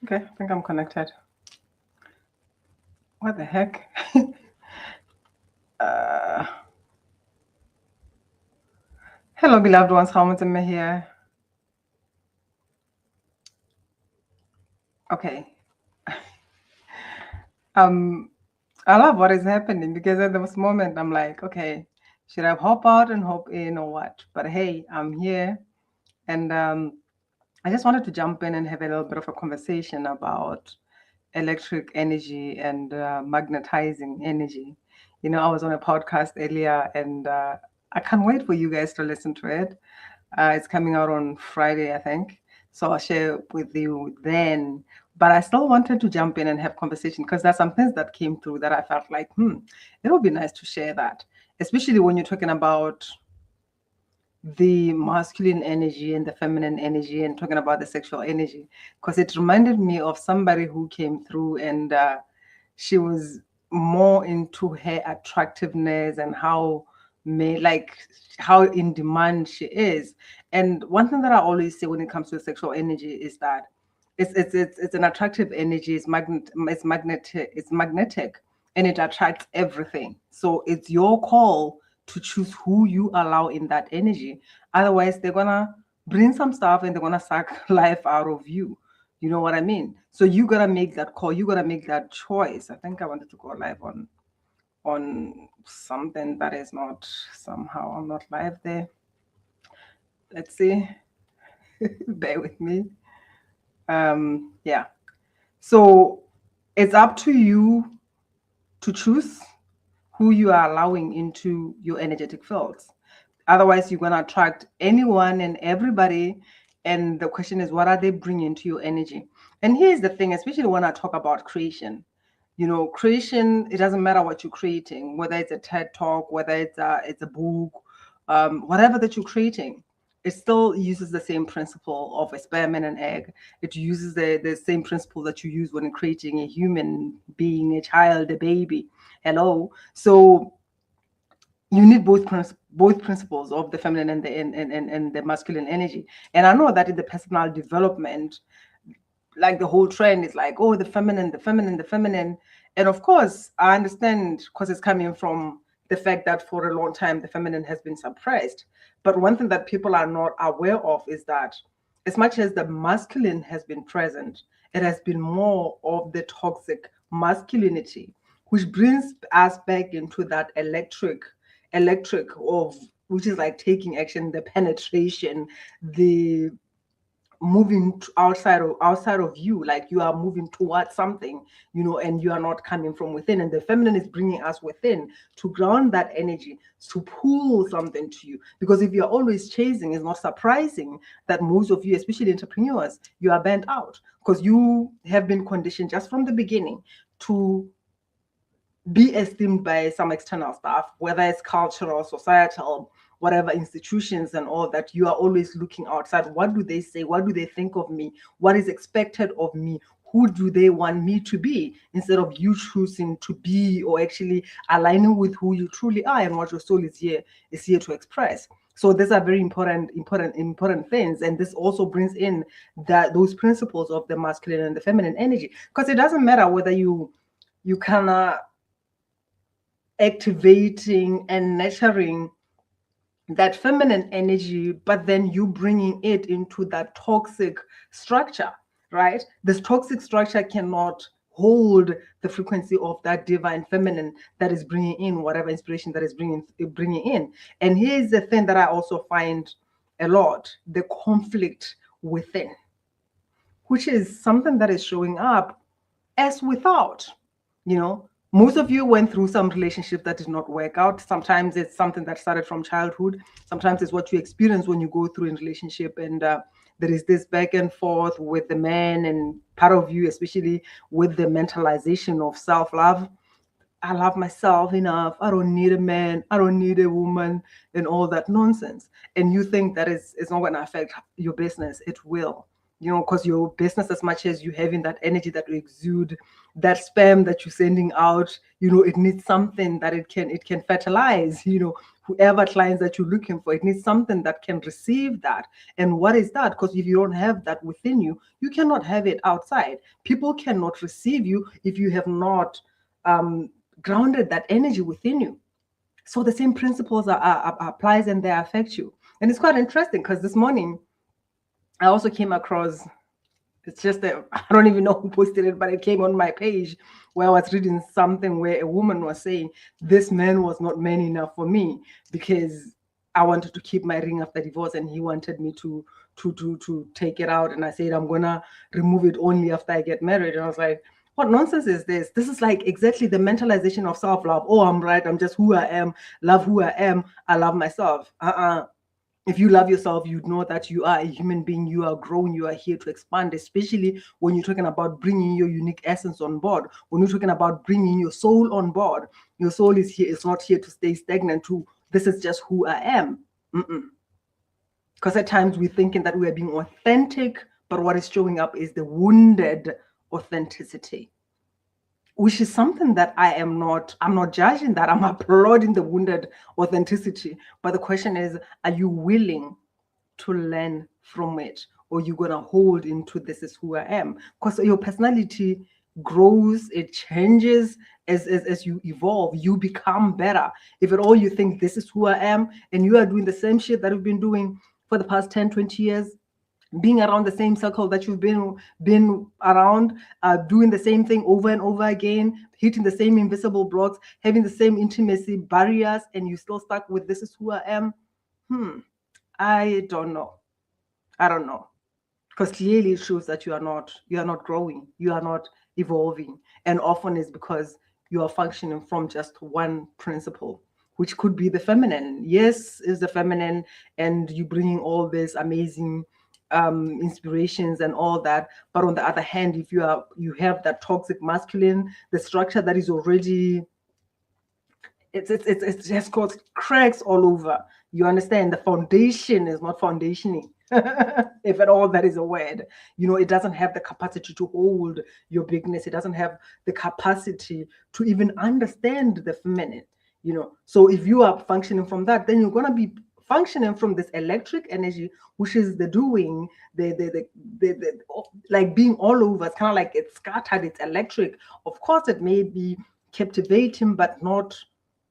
Okay, I think I'm connected. What the heck? uh, Hello, beloved ones. How much am I here? Okay. Um, I love what is happening because at this moment I'm like, okay, should I hop out and hop in or what? But hey, I'm here, and I just wanted to jump in and have a little bit of a conversation about electric energy and magnetizing energy. I was on a podcast earlier, and I can't wait for you guys to listen to it. It's coming out on Friday, I think. So I'll share with you then. But I still wanted to jump in and have conversation because there's some things that came through that I felt like, it would be nice to share that, especially when you're talking about the masculine energy and the feminine energy and talking about the sexual energy. Because it reminded me of somebody who came through and she was more into her attractiveness and like how in demand she is. And one thing that I always say when it comes to sexual energy is that it's an attractive energy. It's magnetic, and it attracts everything. So it's your call to choose who you allow in that energy. Otherwise, they're gonna bring some stuff and they're gonna suck life out of you. You know what I mean? So you gotta make that call. You gotta make that choice. I think I wanted to go live on something that is not somehow I'm not live there. Let's see. Bear with me. Yeah. So it's up to you to choose who you are allowing into your energetic fields. Otherwise, you're going to attract anyone and everybody. And the question is, what are they bringing to your energy? And here's the thing, especially when I talk about creation. Creation, it doesn't matter what you're creating, whether it's a TED talk, whether it's a book, whatever that you're creating, it still uses the same principle of a sperm and an egg. It uses the same principle that you use when creating a human being, a child, a baby. Hello. So you need both principles of the feminine and the masculine energy. And I know that in the personal development, like the whole trend is like, oh, the feminine, the feminine, the feminine. And of course, I understand because it's coming from the fact that for a long time the feminine has been suppressed. But one thing that people are not aware of is that as much as the masculine has been present, it has been more of the toxic masculinity, which brings us back into that electric of which is like taking action, the penetration, the moving outside of you, like you are moving towards something, and you are not coming from within, and the feminine is bringing us within to ground that energy, to pull something to you. Because if you're always chasing, it's not surprising that most of you, especially entrepreneurs, you are burnt out because you have been conditioned just from the beginning to be esteemed by some external stuff, whether it's cultural, societal, whatever institutions and all that. You are always looking outside. What do they say? What do they think of me? What is expected of me? Who do they want me to be? Instead of you choosing to be or actually aligning with who you truly are and what your soul is here to express. So these are very important things, and this also brings in those principles of the masculine and the feminine energy, because it doesn't matter whether you kind of activating and nurturing that feminine energy, but then you bringing it into that toxic structure, right? This toxic structure cannot hold the frequency of that divine feminine that is bringing in whatever inspiration that is bringing in. And here's the thing that I also find a lot: the conflict within, which is something that is showing up as without. Most of you went through some relationship that did not work out. Sometimes it's something that started from childhood. Sometimes it's what you experience when you go through in relationship, and there is this back and forth with the man, and part of you, especially with the mentalization of self-love. I love myself enough. I don't need a man. I don't need a woman, and all that nonsense. And you think that it's not going to affect your business. It will. because your business, as much as you having that energy that you exude, that sperm that you're sending out, it needs something that it can fertilize, whoever clients that you're looking for, it needs something that can receive that. And what is that? Because if you don't have that within you, you cannot have it outside. People cannot receive you if you have not grounded that energy within you. So the same principles applies, and they affect you. And it's quite interesting because this morning I also came across, it's just that I don't even know who posted it, but it came on my page where I was reading something where a woman was saying, this man was not man enough for me because I wanted to keep my ring after divorce, and he wanted me to take it out. And I said, I'm gonna remove it only after I get married. And I was like, what nonsense is this? This is like exactly the mentalization of self-love. Oh, I'm right, I'm just who I am, love who I am, I love myself. If you love yourself, you know that you are a human being, you are growing, you are here to expand, especially when you're talking about bringing your unique essence on board. When you're talking about bringing your soul on board, your soul is here, it's not here to stay stagnant to, this is just who I am. Because at times we're thinking that we are being authentic, but what is showing up is the wounded authenticity, which is something that I'm not judging that. I'm applauding the wounded authenticity. But the question is, are you willing to learn from it? Or you going to hold into, this is who I am? Because your personality grows, it changes as you evolve, you become better. If at all you think this is who I am, and you are doing the same shit that you've been doing for the past 10, 20 years, being around the same circle that you've been around, doing the same thing over and over again, hitting the same invisible blocks, having the same intimacy barriers, and you still stuck with, this is who I am. I don't know. Because clearly it shows that you are not growing, you are not evolving, and often it's because you are functioning from just one principle, which could be the feminine. Yes, is the feminine, and you bringing all this amazing inspirations and all that. But on the other hand, if you have that toxic masculine, the structure that is already, it's just got cracks all over. You understand? The foundation is not foundationing. If at all that is a word, it doesn't have the capacity to hold your bigness. It doesn't have the capacity to even understand the feminine. So if you are functioning from that, then you're going to be functioning from this electric energy, which is the doing, the like being all over. It's kind of like it's scattered, it's electric. Of course it may be captivating, but not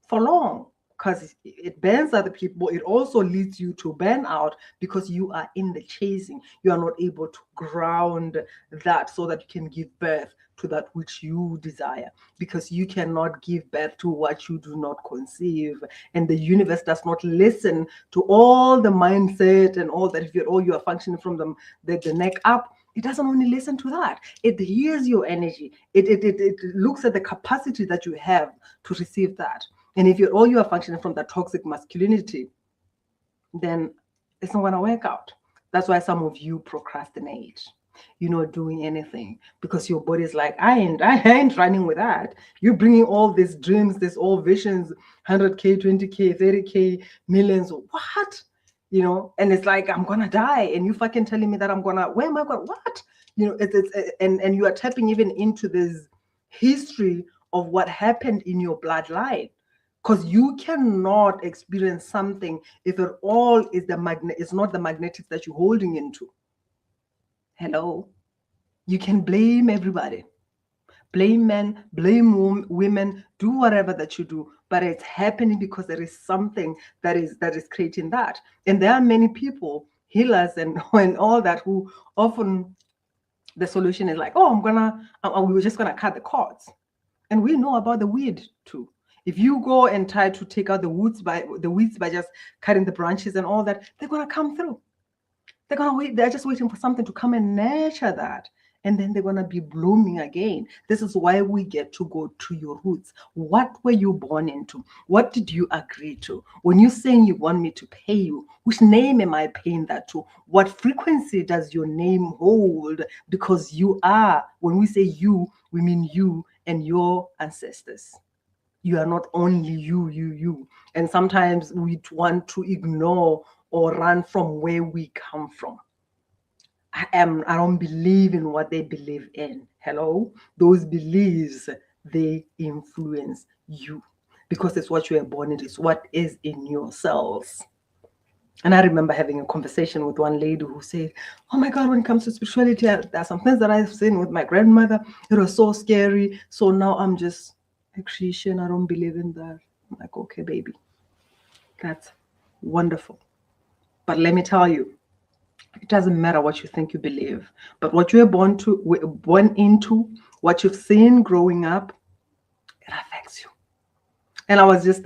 for long, because it burns other people. It also leads you to burn out because you are in the chasing. You are not able to ground that so that you can give birth to that which you desire, because you cannot give birth to what you do not conceive. And the universe does not listen to all the mindset and all that. If you're all, you are functioning from the neck up, it doesn't only listen to that. It hears your energy. It looks at the capacity that you have to receive that. And if you are functioning from that toxic masculinity, then it's not going to work out. That's why some of you procrastinate. You're not doing anything because your body is like, I ain't running with that. You're bringing all these dreams, all visions, 100K, 20K, 30K, millions. What? And it's like, I'm going to die. And you fucking telling me that where am I going? What? And you are tapping even into this history of what happened in your bloodline. Because you cannot experience something if it all is it's not the magnetics that you're holding into. Hello? You can blame everybody. Blame men, blame women, do whatever that you do, but it's happening because there is something that is creating that. And there are many people, healers and all that, who often the solution is like, oh, we were just gonna cut the cords. And we know about the weed too. If you go and try to take out the weeds by just cutting the branches and all that, they're gonna come through. They're gonna wait. They're just waiting for something to come and nurture that, and then they're gonna be blooming again. This is why we get to go to your roots. What were you born into? What did you agree to? When you're saying you want me to pay you, which name am I paying that to? What frequency does your name hold? Because you are. When we say you, we mean you and your ancestors. You are not only you. And sometimes we want to ignore or run from where we come from. I don't believe in what they believe in. Hello? Those beliefs, they influence you because it's what you are born into, it's what is in your cells. And I remember having a conversation with one lady who said, "Oh my God, when it comes to spirituality, there are some things that I've seen with my grandmother. It was so scary. So now I'm just a Christian. I don't believe in that." I'm like, okay, baby, that's wonderful. But let me tell you, it doesn't matter what you think you believe, but what you are born into, what you've seen growing up, it affects you. And I was just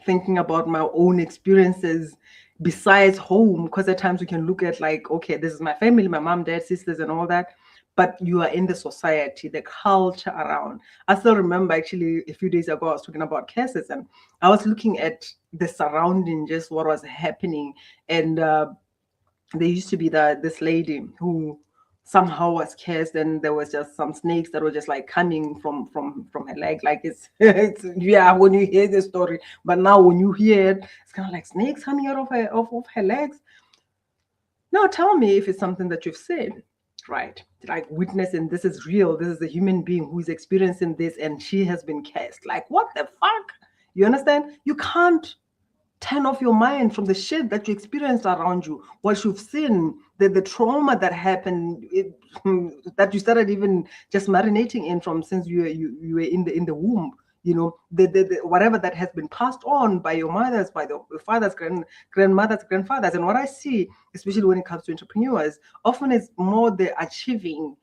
thinking about my own experiences besides home, because at times we can look at like, okay, this is my family, my mom, dad, sisters, and all that. But you are in the society, the culture around. I still remember actually a few days ago, I was talking about cases and I was looking at the surrounding, just what was happening. And there used to be this lady who somehow was cursed, and there was just some snakes that were just like coming from her leg, like it's yeah, when you hear the story, but now when you hear it, it's kind of like snakes coming out of her legs. Now tell me if it's something that you've seen, right? Like witnessing this is real, this is a human being who's experiencing this and she has been cursed. Like what the fuck? You understand? You can't turn off your mind from the shit that you experienced around you, what you've seen, the trauma that happened, that you started even just marinating in from since you were in the womb. You know, the whatever that has been passed on by your mothers, by the fathers, grandmothers, grandfathers. And what I see, especially when it comes to entrepreneurs, often is more the achieving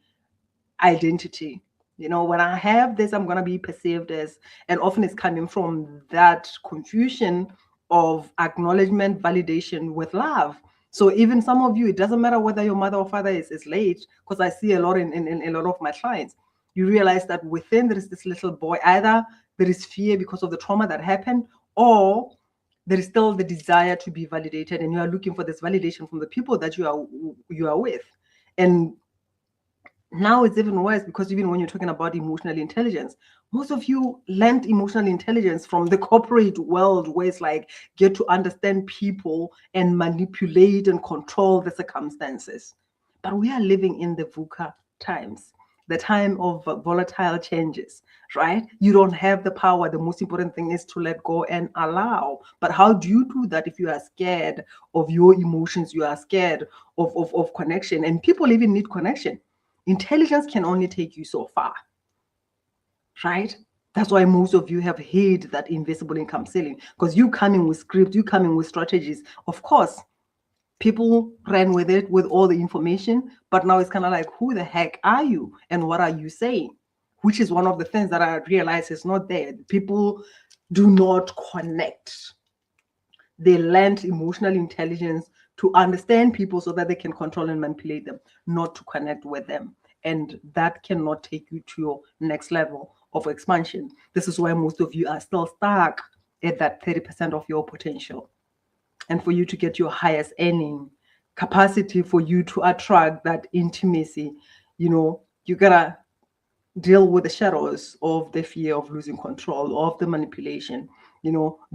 identity. You know, when I have this, I'm going to be perceived as, and often it's coming from that confusion of acknowledgement, validation with love. So even some of you, it doesn't matter whether your mother or father is late, because I see a lot in a lot of my clients. You realize that within there is this little boy, either there is fear because of the trauma that happened, or there is still the desire to be validated, and you are looking for this validation from the people that you are with. And now it's even worse, because even when you're talking about emotional intelligence, most of you learned emotional intelligence from the corporate world, where it's like get to understand people and manipulate and control the circumstances. But we are living in the VUCA times, the time of volatile changes, right? You don't have the power. The most important thing is to let go and allow. But how do you do that if you are scared of your emotions? You are scared of connection, and people even need connection. Intelligence can only take you so far, right? That's why most of you have hid that invisible income ceiling, because you coming with scripts, you coming with strategies. Of course, people ran with it with all the information, but now it's kind of like, who the heck are you and what are you saying? Which is one of the things that I realize is not there. People do not connect. They learned emotional intelligence to understand people so that they can control and manipulate them, not to connect with them. And that cannot take you to your next level of expansion. This is why most of you are still stuck at that 30% of your potential. And for you to get your highest earning capacity, for you to attract that intimacy, you gotta deal with the shadows of the fear of losing control, of the manipulation,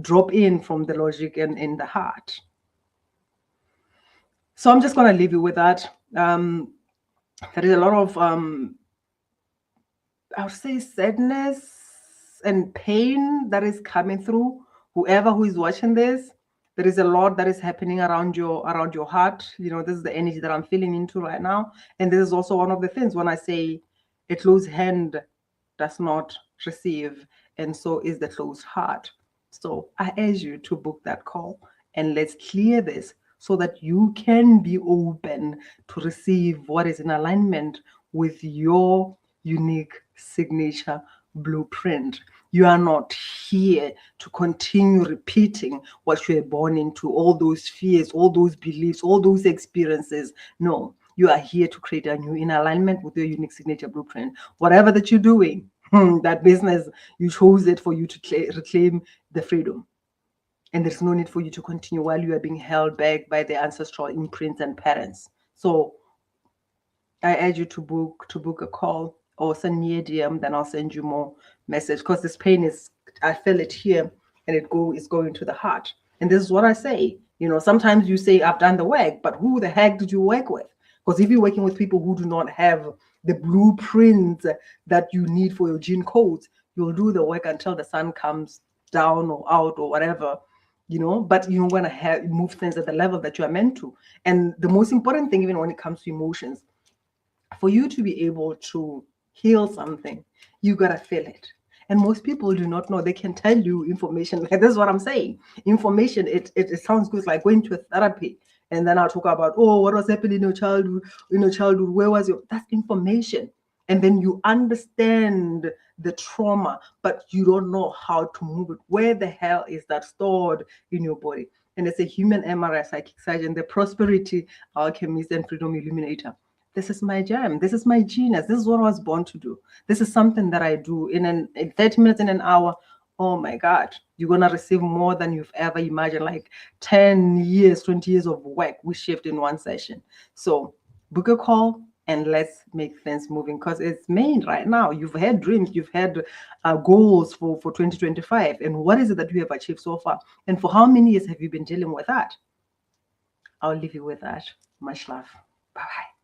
drop in from the logic and in the heart. So I'm just going to leave you with that. There is a lot of, I would say, sadness and pain that is coming through whoever who is watching this. There is a lot that is happening around your heart. This is the energy that I'm feeling into right now. And this is also one of the things when I say a closed hand does not receive, and so is the closed heart. So I urge you to book that call, and let's clear this so that you can be open to receive what is in alignment with your unique signature blueprint. You are not here to continue repeating what you were born into, all those fears, all those beliefs, all those experiences. No, you are here to create a new in alignment with your unique signature blueprint. Whatever that you're doing, that business, you chose it for you to reclaim the freedom. And there's no need for you to continue while you are being held back by the ancestral imprints and patterns. So I urge you to book a call or send me a DM, then I'll send you more message, because this pain is, I feel it here, and it's going to the heart. And this is what I say. Sometimes you say I've done the work, but who the heck did you work with? Because if you're working with people who do not have the blueprints that you need for your gene codes, you'll do the work until the sun comes down or out or whatever, but you're going to move things at the level that you are meant to. And the most important thing, even when it comes to emotions, for you to be able to heal something, you got to feel it. And most people do not know. They can tell you information. Like, this is what I'm saying. Information, it sounds good, like going to a therapy. And then I'll talk about, oh, what was happening in your childhood? Where was your? That's information. And then you understand the trauma, but you don't know how to move it. Where the hell is that stored in your body? And it's a human MRI psychic surgeon, the prosperity alchemist and freedom illuminator. This is my jam. This is my genius. This is what I was born to do. This is something that I do in 30 minutes, in an hour. Oh my God, you're going to receive more than you've ever imagined, like 10 years, 20 years of work we shift in one session. So book a call and let's make things moving, because it's May right now. You've had dreams, you've had goals for 2025. And what is it that you have achieved so far? And for how many years have you been dealing with that? I'll leave you with that. Much love. Bye-bye.